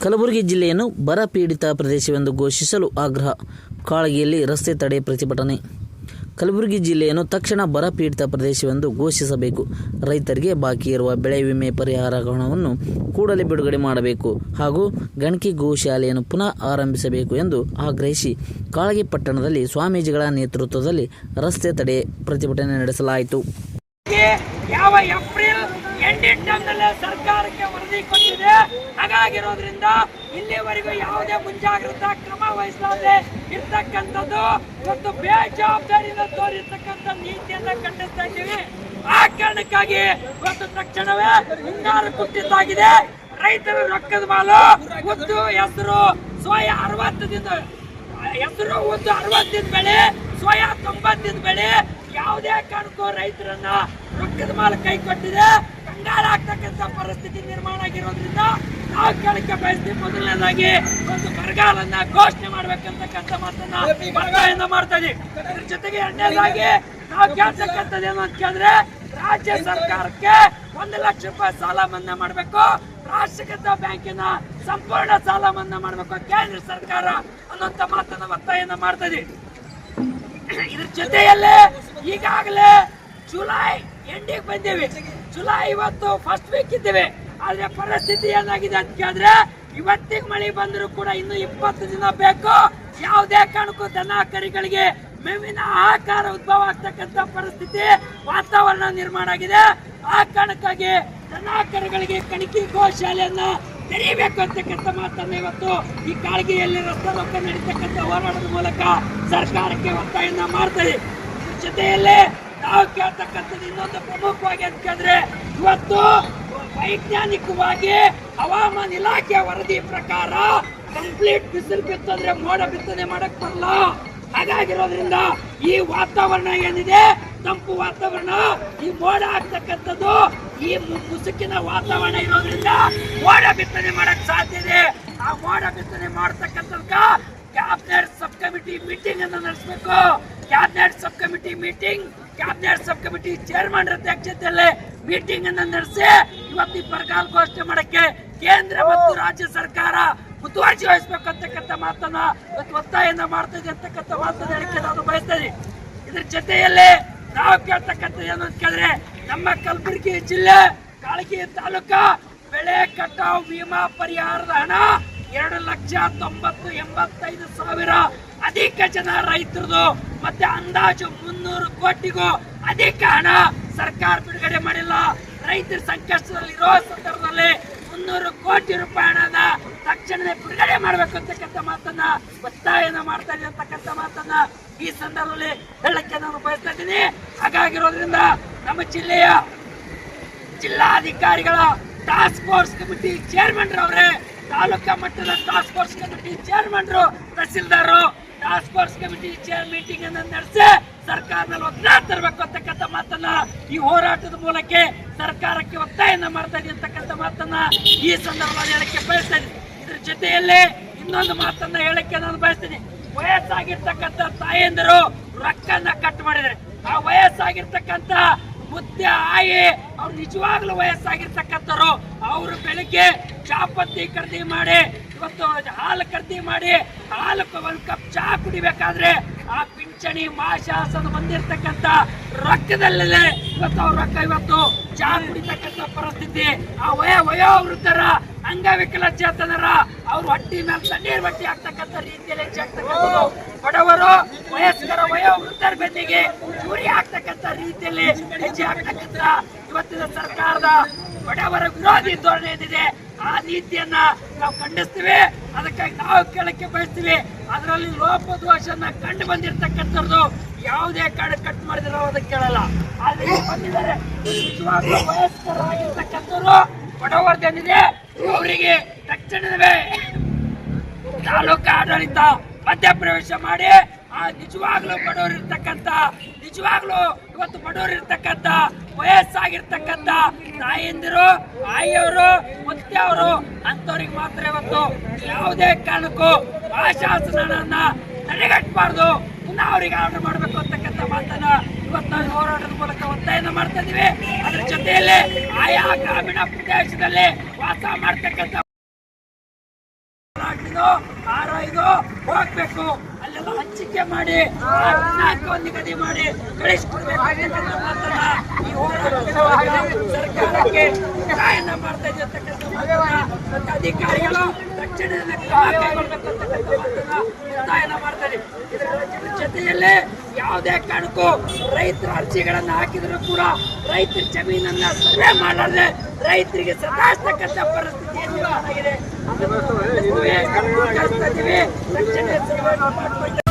ಕಲಬುರಗಿ ಜಿಲ್ಲೆಯನ್ನು ಬರ ಪೀಡಿತ ಪ್ರದೇಶವೆಂದು ಘೋಷಿಸಲು ಆಗ್ರಹ. ಕಾಳಗಿಯಲ್ಲಿ ರಸ್ತೆ ತಡೆ ಪ್ರತಿಭಟನೆ. ಕಲಬುರಗಿ ಜಿಲ್ಲೆಯನ್ನು ತಕ್ಷಣ ಬರ ಪೀಡಿತ ಪ್ರದೇಶವೆಂದು ಘೋಷಿಸಬೇಕು. ರೈತರಿಗೆ ಬಾಕಿ ಇರುವ ಬೆಳೆ ವಿಮೆ ಪರಿಹಾರ ಹಣವನ್ನು ಕೂಡಲೇ ಬಿಡುಗಡೆ ಮಾಡಬೇಕು ಹಾಗೂ ಗಣಕಿ ಗೋಶಾಲೆಯನ್ನು ಪುನಃ ಆರಂಭಿಸಬೇಕು ಎಂದು ಆಗ್ರಹಿಸಿ ಕಾಳಗಿ ಪಟ್ಟಣದಲ್ಲಿ ಸ್ವಾಮೀಜಿಗಳ ನೇತೃತ್ವದಲ್ಲಿ ರಸ್ತೆ ತಡೆ ಪ್ರತಿಭಟನೆ ನಡೆಸಲಾಯಿತು. ಯಾವ ಏಪ್ರಿಲ್ ಎಂಡಿನಲ್ಲೇ ಸರ್ಕಾರಕ್ಕೆ ವರದಿ ಕೊಟ್ಟಿದೆ. ಹಾಗಾಗಿರೋದ್ರಿಂದ ಇಲ್ಲಿವರೆಗೂ ಯಾವುದೇ ಮುಂಜಾಗ್ರತಾ ಕ್ರಮ ವಹಿಸಲಾದೆ ಇರ್ತಕ್ಕಂಥದ್ದು ಮತ್ತು ಬೇಜವಾಬ್ದಾರಿಯಿಂದ ತೋರಿರ್ತಕ್ಕಂಥ ನೀತಿಯನ್ನ ಖಂಡಿಸ್ತಾ ಇದ್ದೀವಿ. ಆ ಕಾರಣಕ್ಕಾಗಿ ಇವತ್ತು ತಕ್ಷಣವೇ ಹಿಂಗಾರು ಕುಟ್ಟಿದ್ದಾಗಿದೆ. ರೈತರ ರೊಕ್ಕದ ಮಾಲು ಉದ್ದು ಹೆಸರು ಸೋಯಾ 60 ದಿನ ಹೆಸರು ಉದ್ದು 60 ದಿನ ಬೆಳೆ, ಸೋಯಾ 90 ದಿನ ಬೆಳೆ. ಯಾವುದೇ ಕಾರಣಕ್ಕೂ ರೈತರನ್ನ ರೊಕ್ಕದ ಮಾಲ ಕೈ ಕೊಟ್ಟಿದೆ. ಕಂಗಾಲಾಗ್ತಕ್ಕಂಥ ಪರಿಸ್ಥಿತಿ ನಿರ್ಮಾಣ ಆಗಿರೋದ್ರಿಂದ ನಾವು ಕೇಳಕ್ಕೆ ಬಯಸ್ತೀವಿ. ಮೊದಲನೇದಾಗಿ ಒಂದು ಬರಗಾಲನ್ನ ಘೋಷಣೆ ಮಾಡ್ಬೇಕಂತಕ್ಕಂಥ ಮಾತನ್ನ ಒತ್ತಾಯನ ಮಾಡ್ತಾ ಇದೀವಿ. ಇದ್ರ ಜೊತೆಗೆ ಎರಡನೇದಾಗಿ ನಾವು ಕೇಳ್ತಕ್ಕಂಥದ್ದು ಏನು ಅಂತ ಕೇಳಿದ್ರೆ, ರಾಜ್ಯ ಸರ್ಕಾರಕ್ಕೆ 1 ಲಕ್ಷ ರೂಪಾಯಿ ಸಾಲ ಮನ್ನಾ ಮಾಡಬೇಕು, ರಾಷ್ಟ್ರೀಕೃತ ಬ್ಯಾಂಕಿನ ಸಂಪೂರ್ಣ ಸಾಲ ಮನ್ನಾ ಮಾಡಬೇಕು ಕೇಂದ್ರ ಸರ್ಕಾರ ಅನ್ನೋಂಥ ಮಾತನ್ನ ಒತ್ತಾಯನ ಮಾಡ್ತಾ ಇದೀವಿ. ಇದ್ರ ಜೊತೆಯಲ್ಲೇ ಈಗಾಗಲೇ ಜುಲೈ ಎಂಡಿಗೆ ಬಂದೇವಿ. ಜುಲೈ ಇವತ್ತು ಫಸ್ಟ್ ವೀಕ್ ಇದ್ದೇವೆ. ಆದ್ರೆ ಪರಿಸ್ಥಿತಿ ಏನಾಗಿದೆ ಅಂತ ಕೇಳಿದ್ರೆ, ಇವತ್ತಿಗೆ ಮಳೆ ಬಂದರೂ ಕೂಡ ಇನ್ನು 20 ದಿನ ಬೇಕು. ಯಾವುದೇ ಕಾರಣಕ್ಕೂ ದನ ಕರಿಗಳಿಗೆ ಮೇವಿನ ಆಹಾರ ಉದ್ಭವ ಆಗ್ತಕ್ಕಂಥ ಪರಿಸ್ಥಿತಿ ವಾತಾವರಣ ನಿರ್ಮಾಣ ಆಗಿದೆ. ಆ ಕಾರಣಕ್ಕಾಗಿ ದನ ಕರುಗಳಿಗೆ ಗಣಕಿ ಗೋಶಾಲೆಯನ್ನ ತೆರೀಬೇಕು ಅಂತಕ್ಕಂಥ ಮಾತನ್ನ ಇವತ್ತು ಈ ಕಾಳಗಿಯಲ್ಲಿ ರಸ್ತೆ ರೊಕ್ಕ ನಡೀತಕ್ಕಂಥ ಹೋರಾಟದ ಮೂಲಕ ಸರ್ಕಾರಕ್ಕೆ ಒತ್ತಾಯನ ಮಾಡ್ತಾರೆ. ಜೊತೆಯಲ್ಲೇ ನಾವು ಕೇಳ್ತಕ್ಕಂಥದ್ದು ಇನ್ನೊಂದು ಪ್ರಮುಖವಾಗಿ ಅಂತ ಕೇಳಿದ್ರೆ, ಇವತ್ತು ವೈಜ್ಞಾನಿಕವಾಗಿ ಹವಾಮಾನ ಇಲಾಖೆ ವರದಿ ಪ್ರಕಾರ ಕಂಪ್ಲೀಟ್ ಬಿಸಿಲು ಬಿತ್ತಂದ್ರೆ ಮೋಡ ಬಿತ್ತನೆ ಮಾಡಕ್ ಬರಲ್ಲ. ಹಾಗಾಗಿರೋದ್ರಿಂದ ಈ ವಾತಾವರಣ ಏನಿದೆ ತಂಪು ವಾತಾವರಣ, ಈ ಮೋಡ ಆಗ್ತಕ್ಕಂಥದ್ದು ಈ ಮುಸುಕಿನ ವಾತಾವರಣ ಇರೋದ್ರಿಂದ ಮೋಡ ಬಿತ್ತನೆ ಮಾಡಕ್ ಸಾಧ್ಯ ಇದೆ. ಆ ಮೋಡ ಬಿತ್ತನೆ ಮಾಡತಕ್ಕಂಥ ಕ್ಯಾಬಿನೆಟ್ ಸಬ್ ಕಮಿಟಿ ಮೀಟಿಂಗ್ ಅನ್ನು ನಡೆಸಬೇಕು. Cabinet sub committee meeting, cabinet sub committee chairman ಅಧ್ಯಕ್ಷತೆಯಲ್ಲಿ ಮೀಟಿಂಗ್ ಅನ್ನು ನಡೆಸಿ ಇವತ್ತು ಬರಗಾಲ ಘೋಷಣೆ ಮಾಡಕ್ಕೆ ಕೇಂದ್ರ ಮತ್ತು ರಾಜ್ಯ ಸರ್ಕಾರ ಮುತುವರ್ಜಿ ವಹಿಸಬೇಕು ಅಂತಕ್ಕಂಥ ಮಾತನ್ನ ಒತ್ತಾಯನ ಮಾಡ್ತಾ ಇದೆ ಅಂತಕ್ಕಂಥ ಮಾತನ್ನ ಹೇಳಿಕೆ ನಾನು ಬಯಸ್ತಾ ಇದ್ದೀನಿ. ಇದ್ರ ಜೊತೆಯಲ್ಲಿ ನಾವು ಕೇಳ್ತಕ್ಕಂಥ ಏನು ಅಂತ ಕೇಳಿದ್ರೆ, ನಮ್ಮ ಕಲಬುರಗಿ ಜಿಲ್ಲೆ ಕಾಳಗಿ ತಾಲೂಕಾ ಬೆಳೆ ಕಟಾವು ವಿಮಾ ಪರಿಹಾರದ ಹಣ 2,90,85,000 ಅಧಿಕ ಜನ ರೈತರದು ಮತ್ತೆ ಅಂದಾಜು 300 ಕೋಟಿಗೂ ಅಧಿಕ ಹಣ ಸರ್ಕಾರ ಬಿಡುಗಡೆ ಮಾಡಿಲ್ಲ. ರೈತರ ಸಂಕಷ್ಟದಲ್ಲಿರೋ ಸಂದರ್ಭದಲ್ಲಿ 300 ಕೋಟಿ ರೂಪಾಯಿ ಹಣನ ತಕ್ಷಣವೇ ಬಿಡುಗಡೆ ಮಾಡಬೇಕು ಅಂತಕ್ಕಂಥ ಮಾತನ್ನ ಒತ್ತಾಯನ ಮಾಡ್ತಾ ಇದೆ ಅಂತಕ್ಕಂಥ ಮಾತನ್ನ ಈ ಸಂದರ್ಭದಲ್ಲಿ ಹೇಳಕ್ಕೆ ನಾನು ಬಯಸ್ತಾ ಇದ್ದೀನಿ. ಹಾಗಾಗಿರೋದ್ರಿಂದ ನಮ್ಮ ಜಿಲ್ಲೆಯ ಜಿಲ್ಲಾಧಿಕಾರಿಗಳ ಟಾಸ್ಕ್ ಫೋರ್ಸ್ ಕಮಿಟಿ ಚೇರ್ಮನ್ ಅವರೇ, ತಾಲೂಕಾ ಮಟ್ಟದ task force committee chairman, tahsildar task force committee meeting ಅನ್ನು ನಡೆಸಿ ಸರ್ಕಾರದಲ್ಲಿ ಒತ್ತಡ ತರಬೇಕು ಅಂತಕ್ಕಂಥ ಮಾತನ್ನ ಈ ಹೋರಾಟದ ಮೂಲಕ ಸರ್ಕಾರಕ್ಕೆ ಒತ್ತಾಯನ ಮಾಡ್ತಾ ಇದೆ ಅಂತಕ್ಕಂಥ ಮಾತನ್ನ ಈ ಸಂದರ್ಭದಲ್ಲಿ ಹೇಳಕ್ಕೆ ಬಯಸ್ತಾ ಇದ್ದೀನಿ. ಇದ್ರ ಜೊತೆಯಲ್ಲಿ ಇನ್ನೊಂದು ಮಾತನ್ನ ಹೇಳಕ್ಕೆ ನಾನು ಬಯಸ್ತೀನಿ. ವಯಸ್ಸಾಗಿರ್ತಕ್ಕಂಥ ತಾಯಂದಿರು ರೊಕ್ಕನ್ನ ಕಟ್ ಮಾಡಿದ್ರೆ, ಆ ವಯಸ್ಸಾಗಿರ್ತಕ್ಕಂಥ ಮುದ್ದೆ ಆಯಿ ಅವ್ರು ನಿಜವಾಗ್ಲೂ ವಯಸ್ಸಾಗಿರ್ತಕ್ಕಂಥವ್ರು ಅವರು ಬೆಳಿಗ್ಗೆ ಚಾಪತ್ತಿ ಖರೀದಿ ಮಾಡಿ ಇವತ್ತು ಹಾಲು ಖರೀದಿ ಮಾಡಿ ಹಾಲು 1 ಕಪ್ ಚಹಾ ಕುಡಿಬೇಕಾದ್ರೆ ಆ ಪಿಂಚಣಿ ಮಾಶಾಸನ ಬಂದಿರ್ತಕ್ಕಂಥ ರೊಕ್ಕದಲ್ಲೇ ಇವತ್ತು ಅವ್ರ ರೊಕ್ಕ ಇವತ್ತು ಚಹಾ ಕುಡಿತಕ್ಕಂಥ ಪರಿಸ್ಥಿತಿ. ಆ ವಯೋವೃದ್ಧರ ಅಂಗವಿಕಲಚೇತನರ ಅವ್ರ ಹೊಟ್ಟಿ ಮೇಲೆ ತಣ್ಣೀರ್ ಬಟ್ಟಿ ಆಗ್ತಕ್ಕಂಥ ರೀತಿಯಲ್ಲಿ ಹೆಚ್ಚಾಗ್ತಕ್ಕಂಥದ್ದು, ಬಡವರು ವಯಸ್ಕರ ವಯೋವೃದ್ಧರ ಬೆನ್ನಿಗೆ ಚೂರಿ ಆಗ್ತಕ್ಕಂಥ ರೀತಿಯಲ್ಲಿ ಹೆಜ್ಜೆ ಆಗ್ತಕ್ಕಂಥ ಇವತ್ತಿನ ಸರ್ಕಾರದ ಬಡವರ ವಿರೋಧಿ ಧೋರಣೆ ಏನಿದೆ ಆ ನೀತಿಯನ್ನ ನಾವು ಖಂಡಿಸ್ತೀವಿ. ಅದಕ್ಕಾಗಿ ನಾವು ಕೇಳಕ್ಕೆ ಬಯಸ್ತೀವಿ, ಅದರಲ್ಲಿ ಲೋಪದೋಷನ ಕಂಡು ಬಂದಿರತಕ್ಕಂಥದ್ದು ಯಾವುದೇ ಕಾರಣ ಕಟ್ ಮಾಡಿದ್ರೆ ನಾವು ಅದಕ್ಕೆ ಕೇಳಲ್ಲ. ಆದ್ರೆ ಬಂದಿದ್ದಾರೆ ನಿಜವಾಗ್ಲೂ ವಯಸ್ಕರಾಗಿರ್ತಕ್ಕಂಥವ್ರು ಬಡವರ್ಗೇನಿದೆ ಅವರಿಗೆ ತಕ್ಷಣವೇ ತಾಲೂಕಾ ಆಡಳಿತ ಮಧ್ಯಪ್ರವೇಶ ಮಾಡಿ ಆ ನಿಜವಾಗ್ಲೂ ಇವತ್ತು ಬಡವರಿರ್ತಕ್ಕಂಥ ವಯಸ್ಸಾಗಿರ್ತಕ್ಕಂಥ ತಾಯಂದಿರು, ಆಯಿಯವರು, ಮುತ್ತೆಯವರು ಅಂಥವ್ರಿಗೆ ಮಾತ್ರ ಇವತ್ತು ಯಾವುದೇ ಕಾರಣಕ್ಕೂ ಆಶಾಸನನ್ನ ತಡೆಗಟ್ಟಬಾರ್ದು, ಪುನಃ ಅವರಿಗೆ ಆರ್ಡರ್ ಮಾಡಬೇಕು ಅಂತಕ್ಕಂಥ ಮಾತನ್ನ ಇವತ್ತು ನಾವು ಹೋರಾಟದ ಮೂಲಕ ಒತ್ತಾಯನ ಮಾಡ್ತಾ ಇದೀವಿ. ಅದ್ರ ಜೊತೆಯಲ್ಲಿ ಆಯಾ ಗ್ರಾಮೀಣ ಪ್ರದೇಶದಲ್ಲಿ ವಾಸ ಮಾಡ್ತಕ್ಕಂಥ R5 ಹೋಗ್ಬೇಕು, ಅಲ್ಲೆಲ್ಲ ಹಂಚಿಕೆ ಮಾಡಿ ನಿಗದಿ ಮಾಡಿ ಕಳಿಸ್ಕೊಡ್ಬೇಕು ಅಂತಕ್ಕಂಥ ಮಾತನ್ನ ಈ ಹೋರಾಟದ ಸರ್ಕಾರಕ್ಕೆ ಒತ್ತಾಯನ ಮಾಡ್ತಾ ಇರ್ತಕ್ಕಂಥ ಮಾತನ್ನ ಅಧಿಕಾರಿಗಳು ತಕ್ಷಣದಲ್ಲಿ ಕ್ರಮ ಕೈಗೊಳ್ಬೇಕು ಅಂತಕ್ಕಂಥ ಮಾತನ್ನ ಒತ್ತಾಯನ ಮಾಡ್ತಾರೆ. ಇದರ ಜೊತೆಯಲ್ಲೇ ಯಾವುದೇ ಕಾರಣಕ್ಕೂ ರೈತರ ಅರ್ಜಿಗಳನ್ನ ಹಾಕಿದ್ರು ಕೂಡ ರೈತರ ಜಮೀನನ್ನ ಸರ್ವೆ ಮಾಡಲಾರದೆ ರೈತರಿಗೆ ಸತಾಯಿಸ್ತಕ್ಕಂಥ ಪರಿಸ್ಥಿತಿ ನಿರ್ಮಾಣ ಆಗಿದೆ. ಅದನ್ನು ತಕ್ಷಣ